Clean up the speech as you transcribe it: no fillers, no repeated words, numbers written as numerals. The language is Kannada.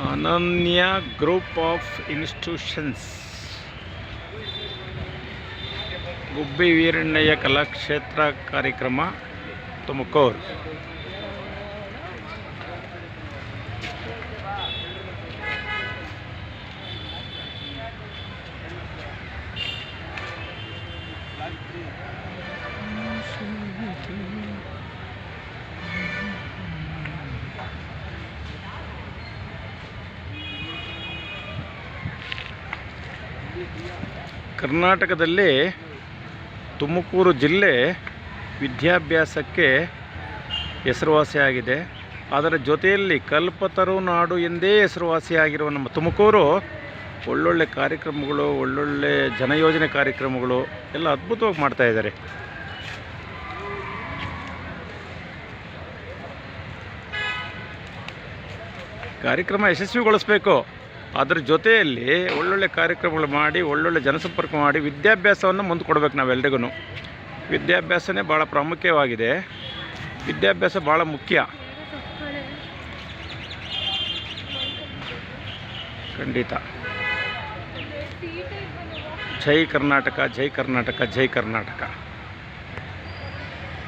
ಅನನ್ಯ ಗ್ರೂಪ್ ಆಫ್ ಇನ್ಸ್ಟಿಟ್ಯೂಷನ್ಸ್ ಗುಬ್ಬಿ ವೀರಣ್ಣಯ್ಯ ಕಲಾಕ್ಷೇತ್ರ ಕಾರ್ಯಕ್ರಮ ತುಮಕೂರು. ಕರ್ನಾಟಕದಲ್ಲಿ ತುಮಕೂರು ಜಿಲ್ಲೆ ವಿದ್ಯಾಭ್ಯಾಸಕ್ಕೆ ಹೆಸರುವಾಸಿಯಾಗಿದೆ. ಅದರ ಜೊತೆಯಲ್ಲಿ ಕಲ್ಪತರು ನಾಡು ಎಂದೇ ಹೆಸರುವಾಸಿಯಾಗಿರುವ ನಮ್ಮ ತುಮಕೂರು ಒಳ್ಳೊಳ್ಳೆ ಕಾರ್ಯಕ್ರಮಗಳು, ಒಳ್ಳೊಳ್ಳೆ ಜನಯೋಜನೆ ಕಾರ್ಯಕ್ರಮಗಳು ಎಲ್ಲ ಅದ್ಭುತವಾಗಿ ಮಾಡ್ತಾಯಿದ್ದಾರೆ. ಕಾರ್ಯಕ್ರಮ ಯಶಸ್ವಿಗೊಳಿಸಬೇಕು. ಅದರ ಜೊತೆಯಲ್ಲಿ ಒಳ್ಳೊಳ್ಳೆ ಕಾರ್ಯಕ್ರಮಗಳು ಮಾಡಿ, ಒಳ್ಳೊಳ್ಳೆ ಜನಸಂಪರ್ಕ ಮಾಡಿ ವಿದ್ಯಾಭ್ಯಾಸವನ್ನು ಮುಂದೆ ಕೊಡಬೇಕು. ನಾವೆಲ್ಲರಿಗೂ ವಿದ್ಯಾಭ್ಯಾಸನೇ ಭಾಳ ಪ್ರಾಮುಖ್ಯವಾಗಿದೆ. ವಿದ್ಯಾಭ್ಯಾಸ ಭಾಳ ಮುಖ್ಯ. ಖಂಡಿತ. ಜೈ ಕರ್ನಾಟಕ, ಜೈ ಕರ್ನಾಟಕ, ಜೈ ಕರ್ನಾಟಕ.